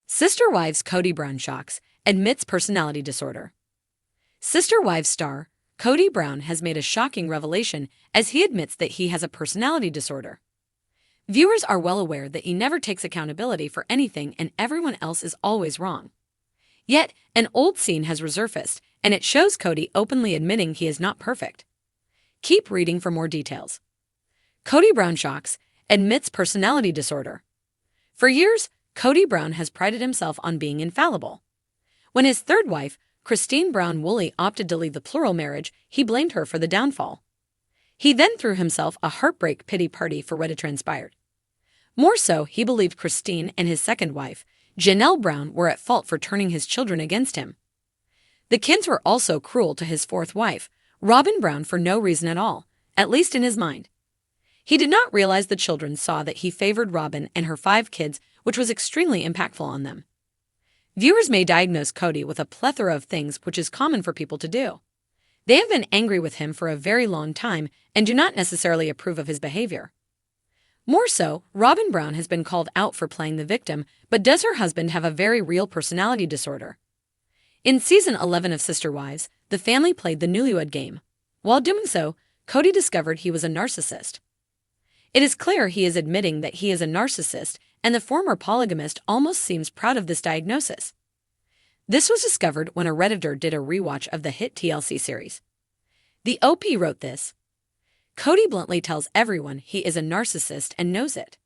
Sister Wives Kody Brown shocks, admits personality disorder. Sister Wives star Kody Brown has made a shocking revelation as he admits that he has a personality disorder. Viewers are well aware that he never takes accountability for anything and everyone else is always wrong. Yet, an old scene has resurfaced, and it shows Kody openly admitting he is not perfect. Keep reading for more details. Kody Brown shocks, admits personality disorder. For years, Kody Brown has prided himself on being infallible. When his third wife, Cristin Brown Woolley, opted to leave the plural marriage, he blamed her for the downfall. He then threw himself a heartbreak pity party for what had transpired. More so, he believed Cristin and his second wife, Janelle Brown, were at fault for turning his children against him. The kids were also cruel to his fourth wife, Robyn Brown, for no reason at all, at least in his mind. He did not realize the children saw that he favored Robyn and her 5 kids, which was extremely impactful on them. Viewers may diagnose Kody with a plethora of things, which is common for people to do. They have been angry with him for a very long time and do not necessarily approve of his behavior. More so, Robyn Brown has been called out for playing the victim, but does her husband have a very real personality disorder? In season 11 of Sister Wives, the family played the newlywed game. While doing so, Kody discovered he was a narcissist. It is clear he is admitting that he is a narcissist, and the former polygamist almost seems proud of this diagnosis. This was discovered when a Redditor did a rewatch of the hit TLC series. The OP wrote this: Kody bluntly tells everyone he is a narcissist and knows it.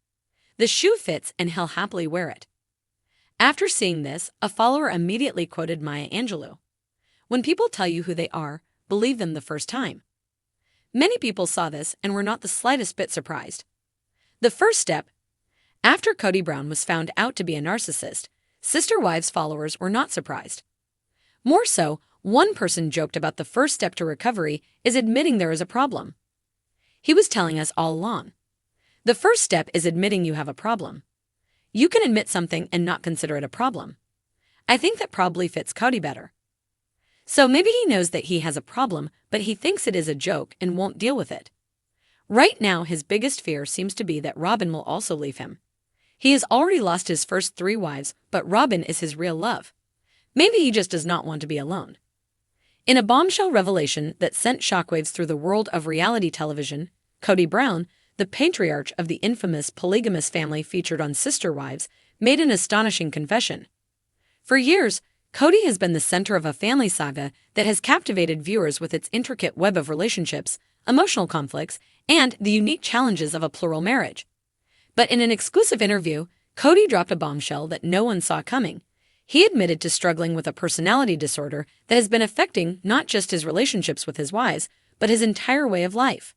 The shoe fits and he'll happily wear it. After seeing this, a follower immediately quoted Maya Angelou: "When people tell you who they are, believe them the first time." Many people saw this and were not the slightest bit surprised. The first step: after Kody Brown was found out to be a narcissist, Sister Wives followers were not surprised. More so, one person joked about the first step to recovery is admitting there is a problem. He was telling us all along. The first step is admitting you have a problem. You can admit something and not consider it a problem. I think that probably fits Kody better. So maybe he knows that he has a problem, but he thinks it is a joke and won't deal with it. Right now, his biggest fear seems to be that Robyn will also leave him. He has already lost his first 3 wives, but Robyn is his real love. Maybe he just does not want to be alone. In a bombshell revelation that sent shockwaves through the world of reality television, Kody Brown, the patriarch of the infamous polygamous family featured on Sister Wives, made an astonishing confession. For years, Kody has been the center of a family saga that has captivated viewers with its intricate web of relationships, emotional conflicts, and the unique challenges of a plural marriage. But in an exclusive interview, Kody dropped a bombshell that no one saw coming. He admitted to struggling with a personality disorder that has been affecting not just his relationships with his wives, but his entire way of life.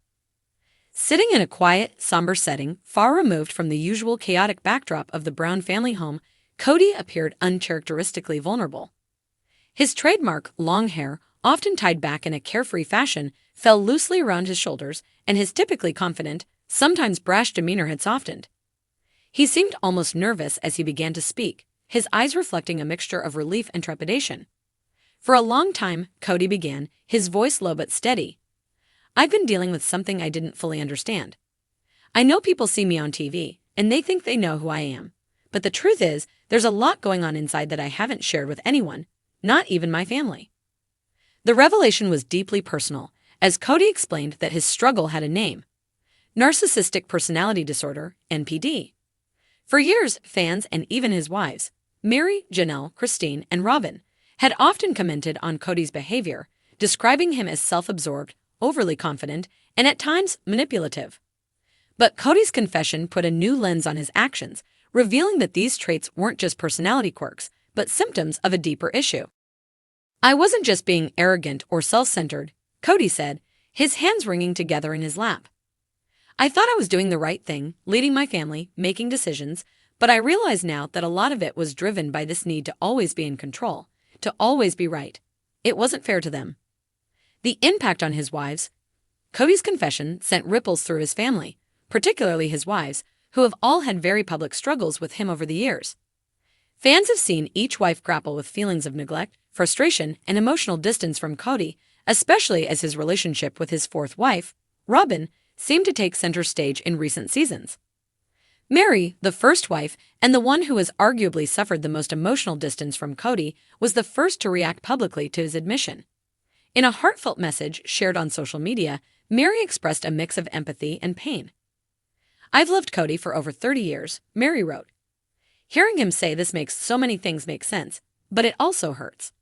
Sitting in a quiet, somber setting, far removed from the usual chaotic backdrop of the Brown family home, Kody appeared uncharacteristically vulnerable. His trademark long hair, often tied back in a carefree fashion, fell loosely around his shoulders, and his typically confident, sometimes brash demeanor had softened. He seemed almost nervous as he began to speak, his eyes reflecting a mixture of relief and trepidation. For a long time, Kody began, his voice low but steady. "I've been dealing with something I didn't fully understand. I know people see me on TV, and they think they know who I am. But the truth is, there's a lot going on inside that I haven't shared with anyone, not even my family." The revelation was deeply personal, as Kody explained that his struggle had a name: narcissistic personality disorder, NPD. For years, fans and even his wives, Mary, Janelle, Cristin, and Robyn, had often commented on Kody's behavior, describing him as self-absorbed, overly confident, and at times manipulative. But Kody's confession put a new lens on his actions, revealing that these traits weren't just personality quirks, but symptoms of a deeper issue. "I wasn't just being arrogant or self-centered," Kody said, his hands wringing together in his lap. "I thought I was doing the right thing, leading my family, making decisions, but I realize now that a lot of it was driven by this need to always be in control, to always be right. It wasn't fair to them." The impact on his wives. Kody's confession sent ripples through his family, particularly his wives, who have all had very public struggles with him over the years. Fans have seen each wife grapple with feelings of neglect, frustration, and emotional distance from Kody, especially as his relationship with his fourth wife, Robyn, seemed to take center stage in recent seasons. Mary, the first wife, and the one who has arguably suffered the most emotional distance from Kody, was the first to react publicly to his admission. In a heartfelt message shared on social media, Mary expressed a mix of empathy and pain. "I've loved Kody for over 30 years, Mary wrote. Hearing him say this makes so many things make sense, but it also hurts.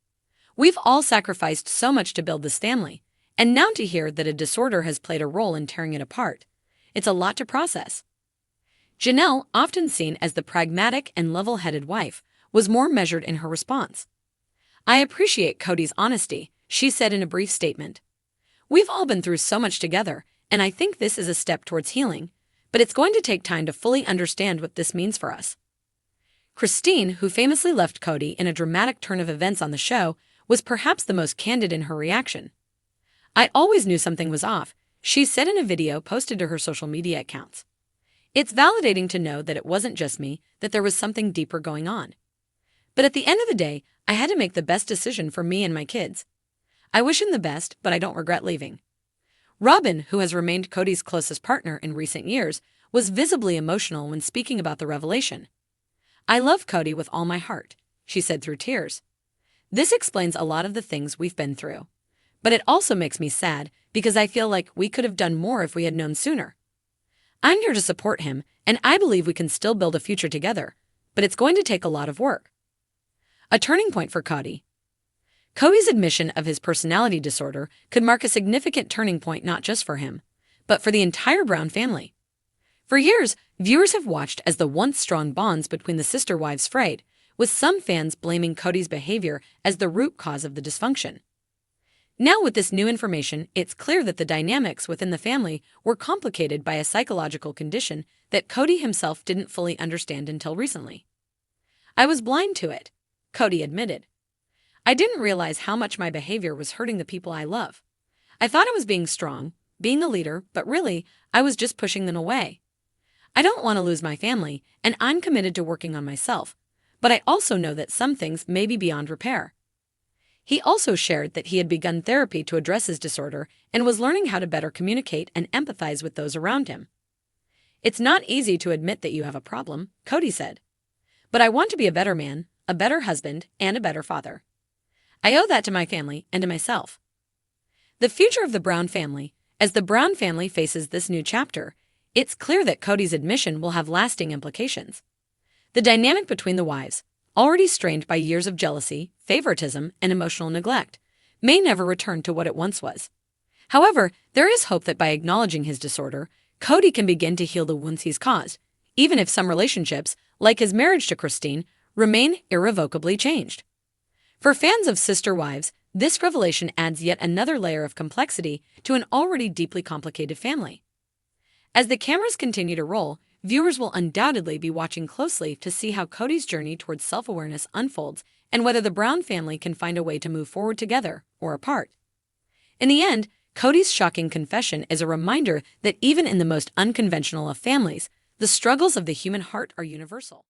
We've all sacrificed so much to build this family, and now to hear that a disorder has played a role in tearing it apart, it's a lot to process." Janelle, often seen as the pragmatic and level-headed wife, was more measured in her response. "I appreciate Kody's honesty," she said in a brief statement. "We've all been through so much together, and I think this is a step towards healing, but it's going to take time to fully understand what this means for us." Cristin, who famously left Kody in a dramatic turn of events on the show, was perhaps the most candid in her reaction. "I always knew something was off," she said in a video posted to her social media accounts. "It's validating to know that it wasn't just me, that there was something deeper going on. But at the end of the day, I had to make the best decision for me and my kids. I wish him the best, but I don't regret leaving." Robin, who has remained Kody's closest partner in recent years, was visibly emotional when speaking about the revelation. "I love Kody with all my heart," she said through tears. "This explains a lot of the things we've been through. But it also makes me sad because I feel like we could have done more if we had known sooner. I'm here to support him, and I believe we can still build a future together, but it's going to take a lot of work." A turning point for Kody. Kody's admission of his personality disorder could mark a significant turning point not just for him, but for the entire Brown family. For years, viewers have watched as the once strong bonds between the sister wives frayed, with some fans blaming Kody's behavior as the root cause of the dysfunction. Now, with this new information, it's clear that the dynamics within the family were complicated by a psychological condition that Kody himself didn't fully understand until recently. "I was blind to it," Kody admitted. "I didn't realize how much my behavior was hurting the people I love. I thought I was being strong, being a leader, but really, I was just pushing them away. I don't want to lose my family, and I'm committed to working on myself, but I also know that some things may be beyond repair." He also shared that he had begun therapy to address his disorder and was learning how to better communicate and empathize with those around him. "It's not easy to admit that you have a problem," Kody said. "But I want to be a better man, a better husband, and a better father. I owe that to my family and to myself." The future of the Brown family. As the Brown family faces this new chapter, it's clear that Kody's admission will have lasting implications. The dynamic between the wives, already strained by years of jealousy, favoritism, and emotional neglect, may never return to what it once was. However, there is hope that by acknowledging his disorder, Kody can begin to heal the wounds he's caused, even if some relationships, like his marriage to Cristin, remain irrevocably changed. For fans of sister wives, this revelation adds yet another layer of complexity to an already deeply complicated family. As the cameras continue to roll, viewers will undoubtedly be watching closely to see how Kody's journey towards self-awareness unfolds and whether the Brown family can find a way to move forward together or apart. In the end, Kody's shocking confession is a reminder that even in the most unconventional of families, the struggles of the human heart are universal.